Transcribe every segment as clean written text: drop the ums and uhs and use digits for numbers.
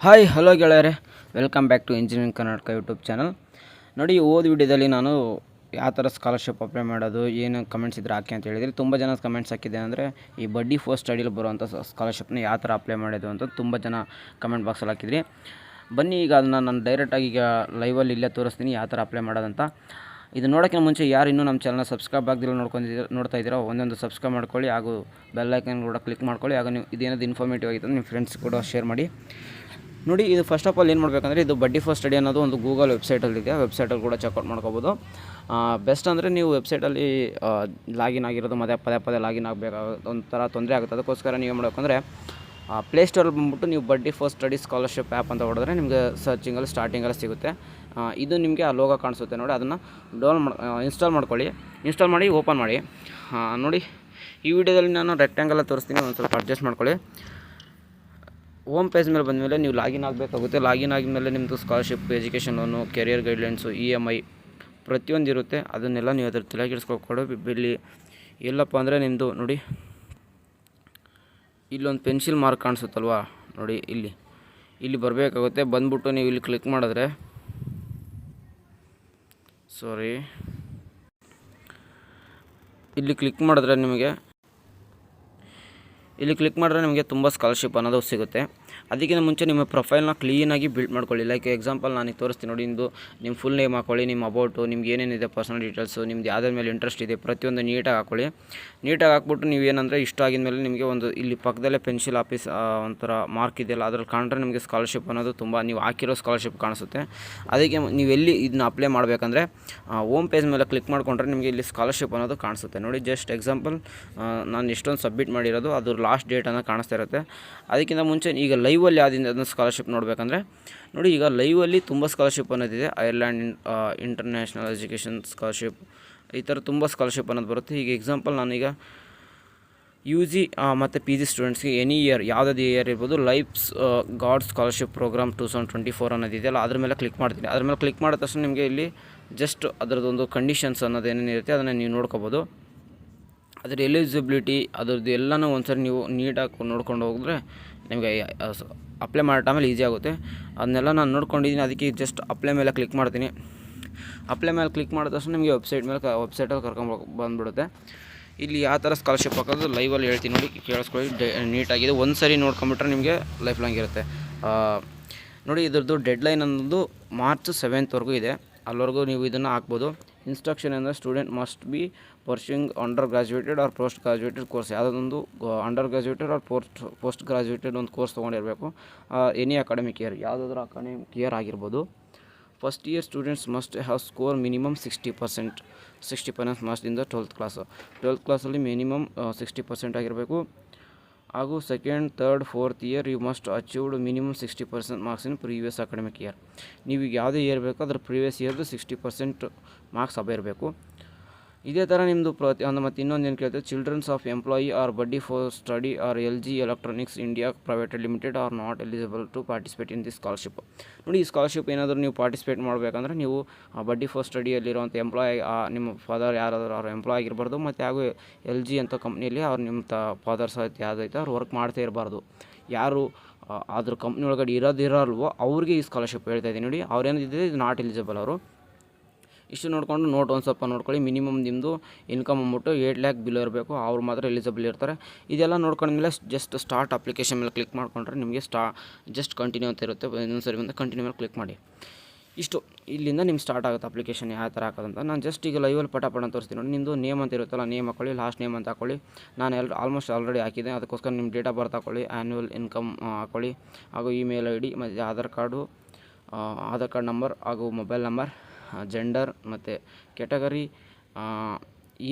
Hi hello ಗೆಳೆಯರೆ, welcome back to engineering Karnataka YouTube channel. ನೋಡಿ, ವಿಡಿಯೋದಲ್ಲಿ ನಾನು ಯಾವ ಥರ ಸ್ಕಾಲರ್ಶಿಪ್ ಅಪ್ಲೈ ಮಾಡೋದು, ಏನು ಕಮೆಂಟ್ಸ್ ಇದ್ರೆ ಹಾಕಿ ಅಂತ ಹೇಳಿದರೆ ತುಂಬ ಜನ ಕಮೆಂಟ್ಸ್ ಹಾಕಿದೆ. ಅಂದರೆ ಈ ಬಡ್ಡಿ ಫಸ್ಟ್ ಸ್ಟಡಿಯಲ್ಲಿ ಬರುವಂಥ ಸ್ಕಾಲರ್ಶಿಪ್ನ ಯಾವ ಥರ ಅಪ್ಲೈ ಮಾಡೋದು ಅಂತ ತುಂಬ ಜನ ಕಮೆಂಟ್ ಬಾಕ್ಸಲ್ಲಿ ಹಾಕಿದ್ರಿ. ಬನ್ನಿ, ಈಗ ಅದನ್ನು ನಾನು ಡೈರೆಕ್ಟಾಗಿ ಈಗ ಲೈವಲ್ಲಿ ಇಲ್ಲೇ ತೋರಿಸ್ತೀನಿ ಯಾವ ಥರ ಅಪ್ಲೈ ಮಾಡೋದಂತ. ಇದು ನೋಡೋಕ್ಕಿಂತ ಮುಂಚೆ ಯಾರು ಇನ್ನೂ ನಮ್ಮ ಚಾನಲ್ನ ಸಬ್ಸ್ಕ್ರೈಬ್ ಆಗದಿಲ್ಲ ನೋಡ್ತಾ ಇದ್ದೀರೋ ಒಂದೊಂದು ಸಬ್ಸ್ಕ್ರೈಬ್ ಮಾಡ್ಕೊಳ್ಳಿ, ಹಾಗೂ ಬೆಲ್ ಐಕನ್ ಕೂಡ ಕ್ಲಿಕ್ ಮಾಡ್ಕೊಳ್ಳಿ. ಹಾಗೂ ನೀವು ಇದೇನಾದ್ರು ಇನ್ಫಾರ್ಮೇಟಿವ್ ಆಗಿತ್ತು ನಿಮ್ಮ ಫ್ರೆಂಡ್ಸ್ ಕೂಡ ಶೇರ್ ಮಾಡಿ. ನೋಡಿ, ಇದು ಫಸ್ಟ್ ಆಫ್ ಆಲ್ ಏನು ಮಾಡಬೇಕಂದ್ರೆ, ಇದು ಬಡ್ಡಿ ಫಸ್ಟ್ ಸ್ಟಡಿ ಅನ್ನೋದು ಒಂದು ಗೂಗಲ್ ವೆಬ್ಸೈಟಲ್ಲಿದೆ. ವೆಬ್ಸೈಟಲ್ಲಿ ಕೂಡ ಚೆಕ್ಔಟ್ ಮಾಡ್ಕೋಬೋದು. ಬೆಸ್ಟ್ ಅಂದರೆ ನೀವು ವೆಬ್ಸೈಟಲ್ಲಿ ಲಾಗಿನ್ ಆಗಿರೋದು ಮತ್ತು ಪದೇ ಲಾಗಿನ್ ಆಗಬೇಕಾಗ ಒಂಥರ ತೊಂದರೆ ಆಗುತ್ತೆ. ಅದಕ್ಕೋಸ್ಕರ ನೀವು ಮಾಡಬೇಕಂದ್ರೆ ಪ್ಲೇಸ್ಟೋರಲ್ಲಿ ಬಂದುಬಿಟ್ಟು ನೀವು ಬಡ್ಡಿ ಫಸ್ಟ್ ಸ್ಟಡಿ ಸ್ಕಾಲರ್ಶಿಪ್ ಆ್ಯಪ್ ಅಂತ ಹೊಡೆದ್ರೆ ನಿಮಗೆ ಸರ್ಚಿಂಗಲ್ಲಿ ಸ್ಟಾರ್ಟಿಂಗಲ್ಲಿ ಸಿಗುತ್ತೆ. ಇದು ನಿಮಗೆ ಆ ಲೋಗೋ ಕಾಣಿಸುತ್ತೆ ನೋಡಿ, ಅದನ್ನು ಇನ್ಸ್ಟಾಲ್ ಮಾಡ್ಕೊಳ್ಳಿ. ಇನ್ಸ್ಟಾಲ್ ಮಾಡಿ ಓಪನ್ ಮಾಡಿ. ನೋಡಿ, ಈ ವಿಡಿಯೋದಲ್ಲಿ ನಾನು ರೆಕ್ಟ್ಯಾಂಗಲ್ ತೋರಿಸ್ತೀನಿ, ಒಂದು ಸ್ವಲ್ಪ ಅಡ್ಜಸ್ಟ್ ಮಾಡ್ಕೊಳ್ಳಿ. ಹೋಮ್ ಪೇಜ್ ಮೇಲೆ ಬಂದಮೇಲೆ ನೀವು ಲಾಗಿನ್ ಆಗಬೇಕಾಗುತ್ತೆ. ಲಾಗಿನ್ ಆಗಿದ್ಮೇಲೆ ನಿಮ್ಮದು scholarship, education loan, career guidelines, EMI ಪ್ರತಿಯೊಂದು ಇರುತ್ತೆ. ಅದನ್ನೆಲ್ಲ ನೀವು ಅದ್ರ ತಲೆಗಿಡಿಸ್ಕೊಡೋ. ಇಲ್ಲಿ ಎಲ್ಲಪ್ಪ ಅಂದರೆ ನಿಮ್ಮದು ನೋಡಿ, ಇಲ್ಲೊಂದು ಪೆನ್ಸಿಲ್ ಮಾರ್ಕ್ ಕಾಣಿಸುತ್ತಲ್ವಾ ನೋಡಿ, ಇಲ್ಲಿ ಬರಬೇಕಾಗುತ್ತೆ. ಬಂದ್ಬಿಟ್ಟು ನೀವು ಇಲ್ಲಿ ಕ್ಲಿಕ್ ಮಾಡಿದ್ರೆ ಇಲ್ಲಿ ಕ್ಲಿಕ್ ಮಾಡಿದ್ರೆ ನಿಮಗೆ ತುಂಬ ಸ್ಕಾಲರ್ಶಿಪ್ ಅನ್ನೋದು ಸಿಗುತ್ತೆ. ಅದಕ್ಕಿಂತ ಮುಂಚೆ ನಿಮ್ಮ ಪ್ರೊಫೈಲ್ನ ಕ್ಲೀನಾಗಿ ಬಿಲ್ಡ್ ಮಾಡ್ಕೊಳ್ಳಿ. ಲೈಕ್ ಎಕ್ಸಾಂಪಲ್ ನಾನು ತೋರಿಸ್ತೀನಿ ನೋಡಿ, ನಿಮ್ಮ ಫುಲ್ ನೇಮ್ ಹಾಕ್ಕೊಳ್ಳಿ, ನಿಮ್ಮ ಅಬೌಟು, ನಿಮ್ಗೆ ಏನೇನಿದೆ ಪರ್ಸನಲ್ ಡೀಟೇಲ್ಸು, ನಿಮ್ದು ಯಾವುದ್ರ ಮೇಲೆ ಇಂಟ್ರೆಸ್ಟ್ ಇದೆ ಪ್ರತಿಯೊಂದು ನೀಟಾಗಿ ಹಾಕ್ಕೊಳ್ಳಿ. ನೀಟಾಗಿ ಹಾಕ್ಬಿಟ್ಟು ನೀವೇನಂದರೆ ಇಷ್ಟ ಆಗಿದ್ಮೇಲೆ ನಿಮಗೆ ಒಂದು ಇಲ್ಲಿ ಪಕ್ಕದಲ್ಲೇ ಪೆನ್ಸಿಲ್ ಆಫೀಸ್ ಒಂಥರ ಮಾರ್ಕ್ ಇದೆಯಲ್ಲ, ಅದ್ರಲ್ಲಿ ಕಾಣ್ರೆ ನಿಮಗೆ ಸ್ಕಾಲರ್ಶಿಪ್ ಅನ್ನೋದು ತುಂಬ ನೀವು ಹಾಕಿರೋ ಸ್ಕಾಲರ್ಶಿಪ್ ಕಾಣಿಸುತ್ತೆ. ಅದಕ್ಕೆ ನೀವೆಲ್ಲಿ ಇದನ್ನ ಅಪ್ಲೈ ಮಾಡಬೇಕಂದ್ರೆ ಹೋಮ್ ಪೇಜ್ ಮೇಲೆ ಕ್ಲಿಕ್ ಮಾಡಿಕೊಂಡ್ರೆ ನಿಮಗೆ ಇಲ್ಲಿ ಸ್ಕಾಲರ್ಶಿಪ್ ಅನ್ನೋದು ಕಾಣಿಸುತ್ತೆ ನೋಡಿ. ಜಸ್ಟ್ ಎಕ್ಸಾಂಪಲ್ ನಾನು ಎಷ್ಟೊಂದು ಸಬ್ಮಿಟ್ ಮಾಡಿರೋದು ಅದು ಲಾಸ್ಟ್ ಡೇಟನ್ನು ಕಾಣಿಸ್ತಾ ಇರುತ್ತೆ. ಅದಕ್ಕಿಂತ ಮುಂಚೆ ಈಗ ಲೈವಲ್ಲಿ ಯಾವುದಿಂದ ಅದನ್ನು ಸ್ಕಾಲರ್ಶಿಪ್ ನೋಡಬೇಕಂದ್ರೆ ನೋಡಿ, ಈಗ ಲೈವಲ್ಲಿ ತುಂಬ ಸ್ಕಾಲರ್ಶಿಪ್ ಅನ್ನೋದಿದೆ. ಐರ್ಲ್ಯಾಂಡ್ ಇಂಟರ್ನ್ಯಾಷನಲ್ ಎಜುಕೇಷನ್ ಸ್ಕಾಲರ್ಶಿಪ್, ಈ ಥರ ತುಂಬ ಸ್ಕಾಲರ್ಶಿಪ್ ಅನ್ನೋದು ಬರುತ್ತೆ. ಈಗ ಎಕ್ಸಾಂಪಲ್ ನಾನೀಗ UG ಮತ್ತು PG ಸ್ಟೂಡೆಂಟ್ಸ್ಗೆ ಎನಿ ಇಯರ್ ಯಾವುದಾದ್ರು ಇಯರ್ ಇರ್ಬೋದು, ಲೈಫ್ಸ್ ಗಾಡ್ ಸ್ಕಾಲರ್ಶಿಪ್ ಪ್ರೋಗ್ರಾಮ್ 2024 ಅನ್ನೋದಿದೆಯಲ್ಲ, ಅದ್ರ ಮೇಲೆ ಕ್ಲಿಕ್ ಮಾಡ್ತೀನಿ. ಅದ್ರ ಮೇಲೆ ಕ್ಲಿಕ್ ಮಾಡಿದ ತಕ್ಷಣ ನಿಮಗೆ ಇಲ್ಲಿ ಜಸ್ಟ್ ಅದರದ್ದೊಂದು ಕಂಡೀಷನ್ಸ್ ಅನ್ನೋದು ಏನೇನಿರುತ್ತೆ ಅದನ್ನು ನೀವು ನೋಡ್ಕೋಬೋದು. ಅದರ ಎಲಿಜಿಬಿಲಿಟಿ ಅದರದ್ದು ಎಲ್ಲನೂ ಒಂದ್ಸರಿ ನೀವು ನೀಟಾಗಿ ನೋಡ್ಕೊಂಡು ಹೋಗಿದ್ರೆ ನಿಮಗೆ ಅಪ್ಲೈ ಮಾಡೋ ಟೈಮಲ್ಲಿ ಈಸಿ ಆಗುತ್ತೆ. ಅದನ್ನೆಲ್ಲ ನಾನು ನೋಡ್ಕೊಂಡಿದ್ದೀನಿ. ಅದಕ್ಕೆ ಜಸ್ಟ್ ಅಪ್ಲೈ ಮೇಲೆ ಕ್ಲಿಕ್ ಮಾಡ್ತೀನಿ. ಅಪ್ಲೈ ಮೇಲೆ ಕ್ಲಿಕ್ ಮಾಡಿದ ತಕ್ಷಣ ನಿಮಗೆ ವೆಬ್ಸೈಟಲ್ಲಿ ಕರ್ಕೊಂಡು ಬಂದುಬಿಡುತ್ತೆ. ಇಲ್ಲಿ ಯಾವ ಥರ ಸ್ಕಾಲರ್ಶಿಪ್ ಹಾಕೋದು ಲೈವಲ್ಲಿ ಹೇಳ್ತೀನಿ ನೋಡಿ, ಕೇಳಿಸ್ಕೊಳ್ಳಿ. ನೀಟಾಗಿದೆ. ಒಂದು ಸರಿ ನೋಡ್ಕೊಂಬಿಟ್ರೆ ನಿಮಗೆ ಲೈಫ್ ಲಾಂಗ್ ಇರುತ್ತೆ. ನೋಡಿ, ಇದ್ರದ್ದು ಡೆಡ್ಲೈನ್ ಅನ್ನೋದು March 7th ಇದೆ. ಅಲ್ಲಿವರೆಗೂ ನೀವು ಇದನ್ನು ಹಾಕ್ಬೋದು. ಇನ್ಸ್ಟ್ರಕ್ಷನ್ ಅಂದರೆ student must be pursuing under graduated or post graduated course, ಯಾವುದೊಂದು under graduated or post graduated ಒಂದು ಕೋರ್ಸ್ ತೊಗೊಂಡಿರಬೇಕು. ಎನಿ ಅಕಾಡೆಮಿಕ್ ಇಯರ್, ಯಾವುದಾದ್ರೂ ಅಕಾಡೆಮಿಕ್ ಇಯರ್ ಆಗಿರ್ಬೋದು. First year students must have score minimum 60% marks in the 12th ಕ್ಲಾಸಲ್ಲಿ minimum 60% ಆಗಿರಬೇಕು. ಹಾಗೂ second, third, fourth year you must achieved minimum 60% marks in previous academic year. ನೀವು ಈಗ ಯಾವುದೇ year ಬೇಕೋ ಅದ್ರ ಪ್ರೀವಿಯಸ್ ಇಯರ್ದು 60% ಮಾರ್ಕ್ಸ್ ಇರಬೇಕು. ಇದೇ ಥರ ನಿಮ್ಮದು ಮತ್ತು ಇನ್ನೊಂದು ಏನು ಕೇಳ್ತದೆ, childrens of employee or buddy for study or LG electronics India private limited are not eligible to participate in the scholarship. ನೋಡಿ, ಈ ಸ್ಕಾಲರ್ಶಿಪ್ ಏನಾದರೂ ನೀವು ಪಾರ್ಟಿಸಿಪೇಟ್ ಮಾಡಬೇಕಂದ್ರೆ ನೀವು ಬಡ್ಡಿ ಫಾರ್ ಸ್ಟಡಿಯಲ್ಲಿರುವಂಥ ಎಂಪ್ಲಾಯ್, ನಿಮ್ಮ ಫಾದರ್ ಯಾರಾದರೂ ಅವ್ರ ಎಂಪ್ಲಾಯ್ ಆಗಿರಬಾರ್ದು. ಮತ್ತು ಹಾಗೂ LG ಅಂತ ಕಂಪ್ನಿಯಲ್ಲಿ ಅವ್ರು ನಿಮ್ಮ ಫಾದರ್ ಸಹಿತ ಯಾವುದೈತೆ ಅವ್ರು ವರ್ಕ್ ಮಾಡ್ತಾ ಇರಬಾರ್ದು. ಯಾರು ಅದ್ರ ಕಂಪ್ನಿ ಒಳಗಡೆ ಇರೋಲ್ವೋ ಅವ್ರಿಗೆ ಈ ಸ್ಕಾಲರ್ಶಿಪ್ ಹೇಳ್ತಾ ಇದ್ದೀನಿ ನೋಡಿ. ಅವ್ರೇನಿದೆ ಇದು ನಾಟ್ ಎಲಿಜಿಬಲ್. ಅವರು ಇಷ್ಟು ನೋಡಿಕೊಂಡು ಒಂದು ಸ್ವಲ್ಪ ನೋಡ್ಕೊಳ್ಳಿ. ಮಿನಿಮಮ್ ನಿಮ್ಮದು ಇನ್ಕಮ್ ಅಂದ್ಬಿಟ್ಟು 8 lakh ಬಿಲೋ ಇರಬೇಕು, ಅವ್ರು ಮಾತ್ರ ಎಲಿಜಿಬಲ್ ಇರ್ತಾರೆ. ಇದೆಲ್ಲ ನೋಡ್ಕೊಂಡ್ಮೇಲೆ ಜಸ್ಟ್ ಸ್ಟಾರ್ಟ್ ಅಪ್ಲಿಕೇಶನ್ ಮೇಲೆ ಕ್ಲಿಕ್ ಮಾಡಿಕೊಂಡ್ರೆ ನಿಮಗೆ ಜಸ್ಟ್ ಕಂಟಿನ್ಯೂ ಅಂತ ಇರುತ್ತೆ. ಇನ್ನೊಂದು ಸರಿ ಬಂದು ಕಂಟಿನ್ಯೂ ಮೇಲೆ ಕ್ಲಿಕ್ ಮಾಡಿ. ಇಷ್ಟು ಇಲ್ಲಿಂದ ನಿಮ್ಮ ಸ್ಟಾರ್ಟ್ ಆಗುತ್ತೆ ಅಪ್ಲಿಕೇಶನ್ ಯಾವ ಥರ ಹಾಕೋದಂತ. ನಾನು ಜಸ್ಟ್ ಈಗ ಲೈವಲ್ಲಿ ಪಟ ಅಂತ ತೋರಿಸ್ತೀನಿ ನೋಡಿ. ನಿಮ್ಮದು ನೇಮ್ ಅಂತ ಇರುತ್ತಲ್ಲ, ನೇಮ್ ಹಾಕೊಳ್ಳಿ, ಲಾಸ್ಟ್ ನೇಮ್ ಅಂತ ಹಾಕೊಳ್ಳಿ. ನಾನು ಆಲ್ಮೋಸ್ಟ್ ಆಲ್ರೆಡಿ ಹಾಕಿದೆ. ಅದಕ್ಕೋಸ್ಕರ ನಿಮ್ಮ ಡೇಟ್ ಆಫ್ ಬರ್ತ್ ಹಾಕೊಳ್ಳಿ, ಆ್ಯನ್ಯುವಲ್ ಇನ್ಕಮ್ ಹಾಕೊಳ್ಳಿ, ಹಾಗೂ ಇಮೇಲ್ ID ಮತ್ತು ಆಧಾರ್ ಕಾರ್ಡ್ ನಂಬರ್ ಹಾಗೂ ಮೊಬೈಲ್ ನಂಬರ್, ಜೆಂಡರ್ ಮತ್ತು ಕ್ಯಾಟಗರಿ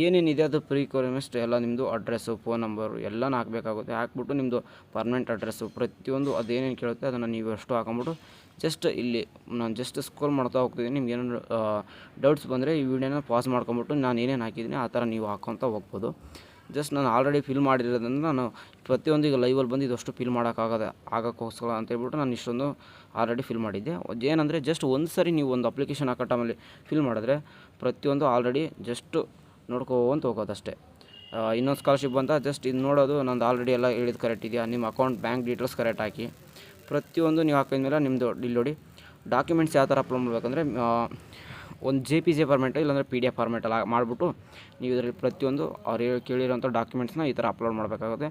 ಏನೇನಿದೆ ಅದು ಪ್ರಿಕ್ವೈರ್ಮೆಂಟ್ಸ್ ಎಲ್ಲ ನಿಮ್ಮದು ಅಡ್ರೆಸ್ಸು, ಫೋನ್ ನಂಬರು ಎಲ್ಲನೂ ಹಾಕಬೇಕಾಗುತ್ತೆ. ಹಾಕ್ಬಿಟ್ಟು ನಿಮ್ಮದು ಪರ್ಮನೆಂಟ್ ಅಡ್ರೆಸ್ಸು ಪ್ರತಿಯೊಂದು ಅದೇನೇನು ಕೇಳುತ್ತೆ ಅದನ್ನು ನೀವು ಅಷ್ಟು ಹಾಕೊಂಬಿಟ್ಟು ಜಸ್ಟ್ ಇಲ್ಲಿ ನಾನು ಜಸ್ಟ್ ಸ್ಕ್ರೋಲ್ ಮಾಡ್ತಾ ಹೋಗ್ತಿದ್ದೀನಿ. ನಿಮ್ಗೆ ಏನಾದ್ರು ಡೌಟ್ಸ್ ಬಂದರೆ ಈ ವಿಡಿಯೋನ ಪಾಸ್ ಮಾಡ್ಕೊಂಬಿಟ್ಟು ನಾನು ಏನೇನು ಹಾಕಿದ್ದೀನಿ ಆ ಥರ ನೀವು ಹಾಕ್ಕೊತ ಹೋಗ್ಬೋದು. ಜಸ್ಟ್ ನಾನು ಆಲ್ರೆಡಿ ಫಿಲ್ ಮಾಡಿರೋದ್ರಿಂದ ನಾನು ಪ್ರತಿಯೊಂದು ಈಗ ಲೈವಲ್ಲಿ ಬಂದು ಇದಷ್ಟು ಫಿಲ್ ಆಗೋಕ್ಕೋಸ್ಕರ ಅಂತೇಳ್ಬಿಟ್ಟು ನಾನು ಇಷ್ಟೊಂದು ಆಲ್ರೆಡಿ ಫಿಲ್ ಮಾಡಿದ್ದೆ. ಏನಂದರೆ ಜಸ್ಟ್ ಒಂದು ಸರಿ ನೀವು ಒಂದು ಅಪ್ಲಿಕೇಶನ್ ಹಾಕೋ ಟೈಮಲ್ಲಿ ಫಿಲ್ ಮಾಡಿದ್ರೆ ಪ್ರತಿಯೊಂದು ಆಲ್ರೆಡಿ ಜಸ್ಟ್ ನೋಡ್ಕೊಂತ ಹೋಗೋದಷ್ಟೇ. ಇನ್ನೊಂದು ಸ್ಕಾಲರ್ಶಿಪ್ ಅಂತ ಜಸ್ಟ್ ಇದು ನೋಡೋದು, ನಂದು ಆಲ್ರೆಡಿ ಎಲ್ಲ ಹೇಳಿದ್ದು ಕರೆಕ್ಟ್ ಇದೆಯಾ, ನಿಮ್ಮ ಅಕೌಂಟ್ ಬ್ಯಾಂಕ್ ಡೀಟೇಲ್ಸ್ ಕರೆಕ್ಟ್ ಹಾಕಿ, ಪ್ರತಿಯೊಂದು ನೀವು ಹಾಕಿದ್ಮೇಲೆ ನಿಮ್ಮದು ಇಲ್ಲಿ ನೋಡಿ ಡಾಕ್ಯುಮೆಂಟ್ಸ್ ಯಾವ ಥರ ಅಪ್ಲೋಡ್ ಮಾಡಬೇಕಂದ್ರೆ ಒಂದು JPG ಫಾರ್ಮೆಟ್ ಇಲ್ಲಾಂದರೆ PDF ಫಾರ್ಮೆಟಲ್ಲಿ ಮಾಡಿಬಿಟ್ಟು ನೀವು ಇದರಲ್ಲಿ ಪ್ರತಿಯೊಂದು ಅವ್ರು ಕೇಳಿರೋಂಥ ಡಾಕ್ಯುಮೆಂಟ್ಸ್ನ ಈ ಥರ ಅಪ್ಲೋಡ್ ಮಾಡಬೇಕಾಗುತ್ತೆ.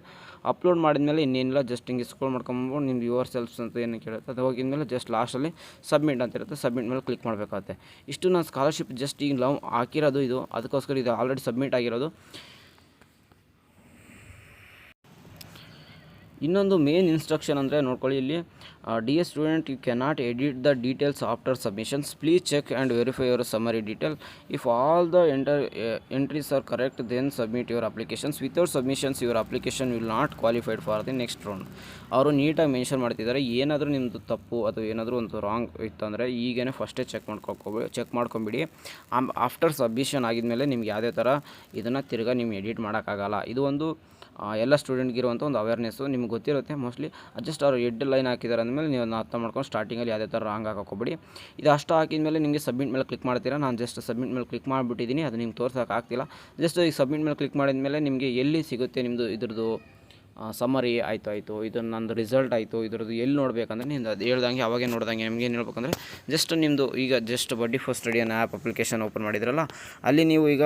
ಅಪ್ಲೋಡ್ ಮಾಡಿದ್ಮೇಲೆ ಇನ್ನೇನಿಲ್ಲ, ಜಸ್ಟ್ ಹಿಂಗೆ ಸ್ಕ್ರೋಲ್ ಮಾಡ್ಕೊಂಬೋದು ನಿಮ್ದು ಯುವರ್ ಸೆಲ್ಫ್ಸ್ ಅಂತ ಏನು ಕೇಳುತ್ತೆ ಅದು ಹೋಗಿದ್ಮೇಲೆ ಜಸ್ಟ್ ಲಾಸ್ಟಲ್ಲಿ ಸಬ್ಮಿಟ್ ಅಂತ ಇರುತ್ತೆ. ಸಬ್ಮಿಟ್ ಮೇಲೆ ಕ್ಲಿಕ್ ಮಾಡಬೇಕಾಗುತ್ತೆ. ಇಷ್ಟು ನಾನು ಸ್ಕಾಲರ್ಶಿಪ್ ಜಸ್ಟ್ ಈಗ ನಾವು ಹಾಕಿರೋದು ಇದು, ಅದಕ್ಕೋಸ್ಕರ ಇದು ಆಲ್ರೆಡಿ ಸಬ್ಮಿಟ್ ಆಗಿರೋದು. ಇನ್ನೊಂದು ಮೇನ್ ಇನ್ಸ್ಟ್ರಕ್ಷನ್ ಅಂದರೆ ನೋಡ್ಕೊಳ್ಳಿ ಇಲ್ಲಿ, dear student, you cannot edit the details after submissions. Please check and verify your summary detail. If all the entries are correct then submit your applications. Without submissions your application will not qualified for the next round. ಅವರು ನೀಟಾಗಿ mention ಮಾಡ್ತಿದ್ದಾರೆ. ಏನಾದರೂ ನಿಮ್ಮದು ತಪ್ಪು ಅಥವಾ ಏನಾದರೂ ಒಂದು wrong ಇತ್ತಂದರೆ ಈಗೇ ಫಸ್ಟೇ ಚೆಕ್ ಮಾಡ್ಕೊಂಬಿಡಿ. ಆಫ್ಟರ್ ಸಬ್ಮಿಷನ್ ಆಗಿದ್ಮೇಲೆ ನಿಮ್ಗೆ ಯಾವುದೇ ಥರ ಇದನ್ನು ತಿರ್ಗಾ ನೀವು ಎಡಿಟ್ ಮಾಡೋಕ್ಕಾಗಲ್ಲ. ಇದು ಒಂದು ಎಲ್ಲ ಸ್ಟೂಡೆಂಟ್ಗಿರುವಂಥ ಒಂದು ಅವೇರ್ನೆಸ್ಸು ನಿಮ್ಗೆ ಗೊತ್ತಿರುತ್ತೆ ಮೋಸ್ಟ್ಲಿ. ಜಸ್ಟ್ ಅವ್ರು ಹೆಡ್ ಲೈನ್ ಹಾಕಿದ್ದಾರೆ ಅಂದಮೇಲೆ ನೀವು ಅದನ್ನ ಅರ್ಥ ಮಾಡ್ಕೊಂಡು ಸ್ಟಾರ್ಟಿಂಗಲ್ಲಿ ಯಾವುದೇ ಥರ ರಾಂಗ್ ಹಾಕೋಬೇಡಿ. ಇದು ಅಷ್ಟು ಹಾಕಿದ್ಮೇಲೆ ನಿಮಗೆ ಸಬ್ಮಿಟ್ ಮೇಲೆ ಕ್ಲಿಕ್ ಮಾಡ್ತೀರಾ. ನಾನು ಜಸ್ಟ್ ಸಬ್ಮಿಟ್ ಮೇಲೆ ಕ್ಲಿಕ್ ಮಾಡಿಬಿಟ್ಟಿದ್ದೀನಿ, ಅದು ನಿಮ್ಗೆ ತೋರ್ಸೋಕ್ಕಾಗ್ತಿಲ್ಲ. ಜಸ್ಟ್ ಈ ಸಬ್ಮಿಟ್ ಮೇಲೆ ಕ್ಲಿಕ್ ಮಾಡಿದ್ಮೇಲೆ ನಿಮಗೆ ಎಲ್ಲಿ ಸಿಗುತ್ತೆ ನಿಮ್ಮದು ಇದ್ರದ್ದು ಸಮ್ಮರಿ ಆಯಿತು ಇದು ನಂದು ರಿಸಲ್ಟ್ ಆಯಿತು, ಇದ್ರದ್ದು ಎಲ್ಲಿ ನೋಡಬೇಕಂದ್ರೆ ನೀವು ಅದು ಹೇಳ್ದಂಗೆ ಅವಾಗೇ ನೋಡ್ದಂಗೆ ನಿಮ್ಗೆ ಏನು ಹೇಳ್ಬೇಕಂದ್ರೆ ಜಸ್ಟ್ ನಿಮ್ಮದು ಈಗ ಜಸ್ಟ್ ಬಡ್ಡಿ ಫಸ್ಟ್ ಸ್ಟಡಿ ಅನ್ನೋ ಆ್ಯಪ್ ಅಪ್ಲಿಕೇಶನ್ ಓಪನ್ ಮಾಡಿದ್ರಲ್ಲ, ಅಲ್ಲಿ ನೀವು ಈಗ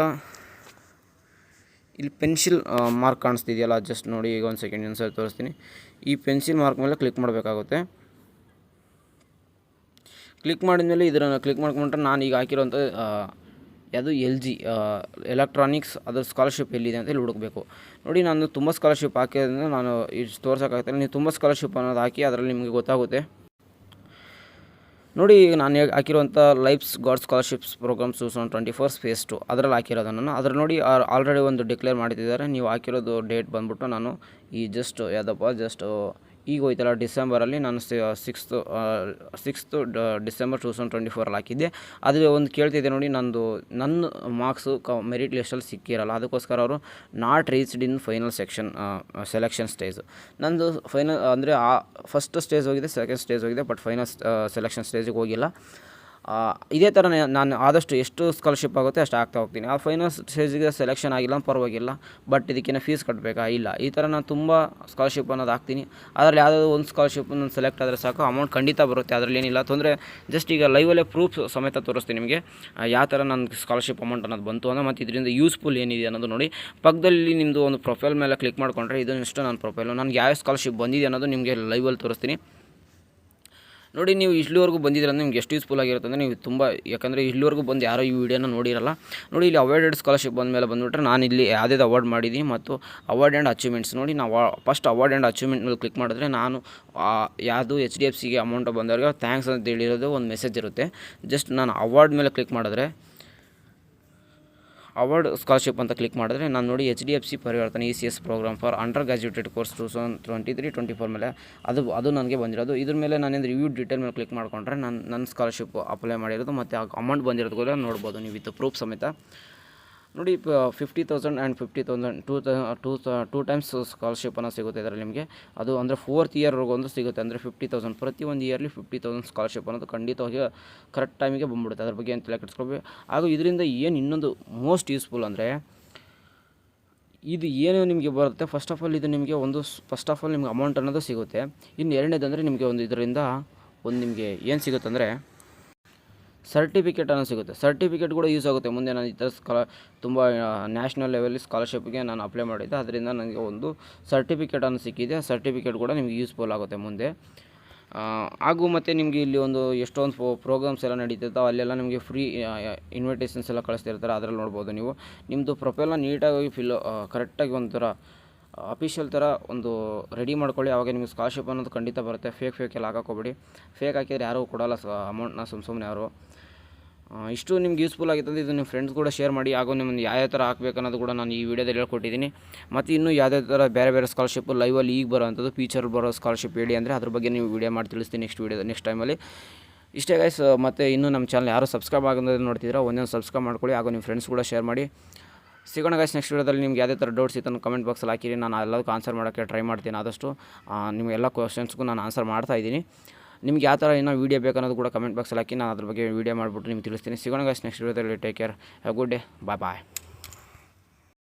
ಇಲ್ಲಿ ಪೆನ್ಸಿಲ್ ಮಾರ್ಕ್ ಕಾಣಿಸ್ತಿದೆಯಲ್ಲ, ಜಸ್ಟ್ ನೋಡಿ ಈಗ ಒಂದು ಸೆಕೆಂಡ್ ಇನ್ನೊಂದ್ಸರಿ ತೋರಿಸ್ತೀನಿ. ಈ ಪೆನ್ಸಿಲ್ ಮಾರ್ಕ್ ಮೇಲೆ ಕ್ಲಿಕ್ ಮಾಡಬೇಕಾಗುತ್ತೆ. ಕ್ಲಿಕ್ ಮಾಡಿದ್ಮೇಲೆ ಇದನ್ನು ಕ್ಲಿಕ್ ಮಾಡ್ಕೊಂಡ್ರೆ ನಾನು ಈಗ ಹಾಕಿರೋಂಥ ಯಾವುದು LG ಎಲೆಕ್ಟ್ರಾನಿಕ್ಸ್ ಅದರ ಸ್ಕಾಲರ್ಶಿಪ್ ಎಲ್ಲಿದೆ ಅಂತ ಇಲ್ಲಿ ಹುಡುಕಬೇಕು. ನೋಡಿ ನಾನು ತುಂಬ ಸ್ಕಾಲರ್ಶಿಪ್ ಹಾಕಿರೋದ್ರಿಂದ ನಾನು ಇಷ್ಟು ತೋರ್ಸೋಕ್ಕಾಗ್ತಾಯಿಲ್ಲ. ನೀವು ತುಂಬ ಸ್ಕಾಲರ್ಶಿಪ್ ಅನ್ನೋದು ಹಾಕಿ ಅದರಲ್ಲಿ ನಿಮಗೆ ಗೊತ್ತಾಗುತ್ತೆ. ನೋಡಿ ಈಗ ನಾನು ಹಾಕಿರುವಂಥ life's god scholarships programmes 2024 phase 2 ಅದರಲ್ಲಿ ಹಾಕಿರೋದು ನಾನು. ಅದ್ರ ನೋಡಿ ಆಲ್ರೆಡಿ ಒಂದು ಡಿಕ್ಲೇರ್ ಮಾಡಿದ್ದಾರೆ. ನೀವು ಹಾಕಿರೋದು ಡೇಟ್ ಬಂದ್ಬಿಟ್ಟು ನಾನು ಈ ಜಸ್ಟ್ ಈಗ ಹೋಯ್ತಲ್ಲ ಡಿಸೆಂಬರಲ್ಲಿ ನಾನು 6th ಡಿಸೆಂಬರ್ 2024 ಹಾಕಿದ್ದೆ. ಅದು ಒಂದು ಕೇಳ್ತಿದ್ದೆ ನೋಡಿ, ನನ್ನ ಮಾರ್ಕ್ಸು ಮೆರಿಟ್ ಲಿಸ್ಟಲ್ಲಿ ಸಿಕ್ಕಿರಲ್ಲ. ಅದಕ್ಕೋಸ್ಕರ ಅವರು not reached in final selection stage. ನಂದು ಫೈನಲ್ ಅಂದರೆ ಫಸ್ಟ್ ಸ್ಟೇಜ್ ಹೋಗಿದೆ, ಸೆಕೆಂಡ್ ಸ್ಟೇಜ್ ಹೋಗಿದೆ, ಬಟ್ ಫೈನಲ್ ಸೆಲೆಕ್ಷನ್ ಸ್ಟೇಜಿಗೆ ಹೋಗಿಲ್ಲ. ಇದೇ ಥರ ನಾನು ಆದಷ್ಟು ಎಷ್ಟು ಸ್ಕಾಲರ್ಶಿಪ್ ಆಗುತ್ತೆ ಅಷ್ಟು ಆಗ್ತಾ ಹೋಗ್ತೀನಿ. ಆ ಫೈನಲ್ ಸ್ಟೇಜಿಗೆ ಸೆಲೆಕ್ಷನ್ ಆಗಿಲ್ಲ ಪರವಾಗಿಲ್ಲ, ಬಟ್ ಇದಕ್ಕೇನು ಫೀಸ್ ಕಟ್ಟಬೇಕಾ ಇಲ್ಲ, ಈ ಥರ ನಾನು ತುಂಬ ಸ್ಕಾಲರ್ಶಿಪ್ ಅನ್ನೋದು ಹಾಕ್ತೀನಿ. ಅದರಲ್ಲಿ ಯಾವುದಾದ್ರು ಒಂದು ಸ್ಕಾಲರ್ಶಿಪ್ ನಾನು ಸೆಲೆಕ್ಟ್ ಆದರೆ ಸಾಕು, ಅಮೌಂಟ್ ಖಂಡಿತ ಬರುತ್ತೆ, ಅದರಲ್ಲಿ ಏನಿಲ್ಲ ತೊಂದರೆ. ಜಸ್ಟ್ ಈಗ ಲೈವಲ್ಲೇ ಪ್ರೂಫ್ ಸಮೇತ ತೋರಿಸ್ತೀನಿ ನಿಮಗೆ ಯಾವ ಥರ ನನ್ನ ಸ್ಕಾಲರ್ಶಿಪ್ ಅಮೌಂಟ್ ಅನ್ನೋದು ಬಂತು ಅನ್ನೋ, ಮತ್ತು ಇದರಿಂದ ಯೂಸ್ಫುಲ್ ಏನಿದೆ ಅನ್ನೋದು ನೋಡಿ. ಪಕ್ಕದಲ್ಲಿ ನಿಮ್ಮದು ಒಂದು ಪ್ರೊಫೈಲ್ ಮೇಲೆ ಕ್ಲಿಕ್ ಮಾಡಿಕೊಂಡ್ರೆ ಇದನ್ನಿಷ್ಟು ನನ್ನ ಪ್ರೊಫೈಲು, ನನಗೆ ಯಾವ ಸ್ಕಾಲರ್ಶಿಪ್ ಬಂದಿದೆ ಅನ್ನೋದು ನಿಮಗೆ ಲೈವಲ್ಲಿ ತೋರಿಸ್ತೀನಿ. ನೋಡಿ ನೀವು ಇಲ್ಲಿವರೆಗೂ ಬಂದಿದ್ರೆ ನಿಮ್ಗೆ ಎಷ್ಟು ಯೂಸ್ಫುಲ್ ಆಗಿರುತ್ತೆ ಅಂದರೆ ನೀವು ತುಂಬ, ಯಾಕಂದರೆ ಇಲ್ಲಿವರೆಗೂ ಬಂದು ಯಾರೋ ಈ ವಿಡಿಯೋನ ನೋಡಿರಲ್ಲ. ನೋಡಿ ಇಲ್ಲಿ ಅವಾರ್ಡೆಡ್ ಸ್ಕಾಲರ್ಶಿಪ್ ಬಂದಮೇಲೆ ಬಂದುಬಿಟ್ರೆ ನಾನು ಇಲ್ಲಿ ಯಾವುದೇ ಅವಾರ್ಡ್ ಮಾಡಿದ್ದೀನಿ ಮತ್ತು ಅವಾರ್ಡ್ ಆ್ಯಂಡ್ ಅಚೀವ್ಮೆಂಟ್ಸ್. ನೋಡಿ ನಾವು ಫಸ್ಟ್ ಅವಾರ್ಡ್ ಆ್ಯಂಡ್ ಅಚೀವ್ಮೆಂಟ್ ಮೇಲೆ ಕ್ಲಿಕ್ ಮಾಡಿದ್ರೆ ನಾನು ಯಾವುದು HDFCಗೆ ಅಮೌಂಟ್ ಬಂದವ್ರಿಗೆ ಥ್ಯಾಂಕ್ಸ್ ಅಂತ ಹೇಳಿರೋದು ಒಂದು ಮೆಸೇಜ್ ಇರುತ್ತೆ. ಜಸ್ಟ್ ನಾನು ಅವಾರ್ಡ್ ಮೇಲೆ ಕ್ಲಿಕ್ ಮಾಡಿದ್ರೆ ಅವಾರ್ಡ್ ಸ್ಕಾಲರ್ಶಿಪ್ ಅಂತ ಕ್ಲಿಕ್ ಮಾಡಿದ್ರೆ ನಾನು ನೋಡಿ HDFC ಪರಿವರ್ತನೆ ECS program for under graduated course 2023-24 ಮೇಲೆ ಅದು ನನಗೆ ಬಂದಿರೋದು. ಇದ್ರ ಮೇಲೆ ನಾನೇನು ರಿವ್ಯೂ ಡೀಟೇಲ್ ಮೇಲೆ ಕ್ಲಿಕ್ ಮಾಡಿಕೊಂಡ್ರೆ ನನ್ನ ಸ್ಕಾಲರ್ಶಿಪ್ ಅಪ್ಲೈ ಮಾಡಿರೋದು ಮತ್ತು ಅಮೌಂಟ್ ಬಂದಿರೋದು ಕೂಡ ನೋಡ್ಬೋದು ನೀವು ವಿತ್ ಪ್ರೂಫ್ ಸಮೇತ. ನೋಡಿ 50,000 ಆ್ಯಂಡ್ 50,000 ಟೂ ಟೈಮ್ಸ್ ಸ್ಕಾಲರ್ಶಿಪ್ಪನ್ನು ಸಿಗುತ್ತೆ ಇದರಲ್ಲಿ ನಿಮಗೆ. ಅದು ಅಂದರೆ 4th ಇಯರ್ವರೆಗೊಂದು ಸಿಗುತ್ತೆ, ಅಂದರೆ 50,000 ಪ್ರತಿ ಒಂದು ಇಯರ್ಲಿ 50,000 ಸ್ಕಾಲರ್ಶಿಪ್ ಅನ್ನೋದು ಖಂಡಿತವಾಗಿ ಕರೆಕ್ಟ್ ಟೈಮಿಗೆ ಬಂದ್ಬಿಡುತ್ತೆ. ಅದ್ರ ಬಗ್ಗೆ ಏನು ತಲೆ ಕೆಡಿಸ್ಕೊಳ್ಬೇಕು. ಹಾಗೂ ಇದರಿಂದ ಏನು ಇನ್ನೊಂದು ಮೋಸ್ಟ್ ಯೂಸ್ಫುಲ್ ಅಂದರೆ ಇದು ಏನು ನಿಮಗೆ ಬರುತ್ತೆ, ಫಸ್ಟ್ ಆಫ್ ಆಲ್ ಇದು ನಿಮಗೆ ನಿಮಗೆ ಅಮೌಂಟ್ ಅನ್ನೋದು ಸಿಗುತ್ತೆ. ಇನ್ನು ಎರಡನೇದಂದರೆ ನಿಮಗೆ ಒಂದು ಇದರಿಂದ ನಿಮಗೆ ಏನು ಸಿಗುತ್ತೆ ಅಂದರೆ ಸರ್ಟಿಫಿಕೇಟ್ ಅನ್ನೋ ಸಿಗುತ್ತೆ. ಸರ್ಟಿಫಿಕೇಟ್ ಕೂಡ ಯೂಸ್ ಆಗುತ್ತೆ ಮುಂದೆ. ನಾನು ಈ ಥರ ತುಂಬ ನ್ಯಾಷನಲ್ ಲೆವೆಲ್ಲಿ ಸ್ಕಾಲರ್ಶಿಪ್ಗೆ ನಾನು ಅಪ್ಲೈ ಮಾಡಿದ್ದೆ, ಅದರಿಂದ ನನಗೆ ಒಂದು ಸರ್ಟಿಫಿಕೇಟ್ ಅನ್ನೋ ಸಿಕ್ಕಿದೆ. ಸರ್ಟಿಫಿಕೇಟ್ ಕೂಡ ನಿಮಗೆ ಯೂಸ್ಫುಲ್ ಆಗುತ್ತೆ ಮುಂದೆ. ಹಾಗೂ ಮತ್ತು ನಿಮಗೆ ಇಲ್ಲಿ ಎಷ್ಟೊಂದು ಪ್ರೋಗ್ರಾಮ್ಸ್ ಎಲ್ಲ ನಡೀತಿರ್ತಾವೆ, ಅಲ್ಲೆಲ್ಲ ನಿಮಗೆ ಫ್ರೀ ಇನ್ವಿಟೇಷನ್ಸ್ ಎಲ್ಲ ಕಳಿಸ್ತಿರ್ತಾರೆ, ಅದರಲ್ಲಿ ನೋಡ್ಬೋದು ನೀವು. ನಿಮ್ಮದು ಪ್ರೊಫೈಲ್ನ ನೀಟಾಗಿ ಕರೆಕ್ಟಾಗಿ ಒಂಥರ ಅಫಿಷಿಯಲ್ ಥರ ರೆಡಿ ಮಾಡ್ಕೊಳ್ಳಿ, ಆವಾಗ ನಿಮಗೆ ಸ್ಕಾಲರ್ಶಿಪ್ ಅನ್ನೋದು ಖಂಡಿತ ಬರುತ್ತೆ. ಫೇಕ್ ಎಲ್ಲ ಹಾಕೋಬೇಡಿ. ಫೇಕ್ ಹಾಕಿದ್ರೆ ಯಾರೂ ಕೊಡೋಲ್ಲ ಅಮೌಂಟ್ನ ಸುಮ್ಮನೆ ಯಾರು. ಇಷ್ಟು ನಿಮ್ಗೆ ಯೂಸ್ಫುಲ್ ಆಗಿತ್ತು ಇದು ನಿಮ್ಮ ಫ್ರೆಂಡ್ಸ್ ಕೂಡ ಶೇರ್ ಮಾಡಿ. ಹಾಗೂ ನಿಮ್ಮನ್ನು ಯಾವ ಥರ ಹಾಕಬೇಕು ಅನ್ನೋದು ಕೂಡ ನಾನು ಈ ವಿಡಿಯೋದಲ್ಲಿ ಹೇಳ್ಕೊಟ್ಟಿದ್ದೀನಿ. ಮತ್ತು ಇನ್ನೂ ಯಾವುದೇ ಥರ ಬೇರೆ ಸ್ಕಾಲರ್ಶಿಪ್ ಲೈವಲ್ಲಿ ಈಗ ಬರೋವಂಥದ್ದು ಫ್ಯೂಚರ್ ಬರೋ ಸ್ಕಾಲರ್ಶಿಪ್ ಹೇಳಿ ಅಂದರೆ ಅದ್ರ ಬಗ್ಗೆ ನೀವು ವಿಡಿಯೋ ಮಾಡಿ ತಿಳಿಸ್ತೀನಿ ನೆಕ್ಸ್ಟ್ ಟೈಮಲ್ಲಿ. ಇಷ್ಟೇ ಗೈಸ್. ಮತ್ತು ಇನ್ನೂ ನಮ್ಮ ಚಾನಲ್ ಯಾರು ಸಬ್ಸ್ಕ್ರೈಬ್ ಆಗೋದು ನೋಡ್ತಿದ್ದೀರಾ ಒಂದೊಂದು ಸಬ್ಸ್ಕ್ರೈಬ್ ಮಾಡ್ಕೊಳ್ಳಿ, ಹಾಗೂ ನಿಮ್ಮ ಫ್ರೆಂಡ್ಸ್ ಕೂಡ ಶೇರ್ ಮಾಡಿ. ಸಿಗೋಣ ಗೈಸ್ ನೆಕ್ಸ್ಟ್ ವಿಡಿಯೋದಲ್ಲಿ. ನಿಮ್ಗೆ ಯಾವುದೇ ಥರ ಡೌಟ್ಸ್ ಇತ್ತು ಕಮೆಂಟ್ ಬಾಕ್ಸಲ್ಲಿ ಹಾಕಿರಿ, ನಾನು ಎಲ್ಲದಕ್ಕೂ ಆನ್ಸರ್ ಮಾಡೋಕ್ಕೆ ಟ್ರೈ ಮಾಡ್ತೀನಿ. ಆದಷ್ಟು ನಿಮಗೆಲ್ಲ ಕ್ವಶನ್ಸ್ಗೂ ನಾನು ಆನ್ಸರ್ ಮಾಡ್ತಾಯಿದ್ದೀನಿ. ನಿಮ್ಗೆ ಯಾವ ಥರ ಏನೋ ವೀಡಿಯೋ ಬೇಕನ್ನೋದು ಕೂಡ ಕಮೆಂಟ್ ಬಾಕ್ಸಲ್ಲಿ ಹಾಕಿ, ನಾನು ಅದ್ರ ಬಗ್ಗೆ ವೀಡಿಯೋ ಮಾಡಿಬಿಟ್ಟು ನಿಮ್ಗೆ ತಿಳಿಸ್ತೀನಿ. ಸಿಗೋಣ ಗೈಸ್ ನೆಕ್ಸ್ಟ್ ವಿಡಿಯೋದಲ್ಲಿ. Take care, have good day, bye.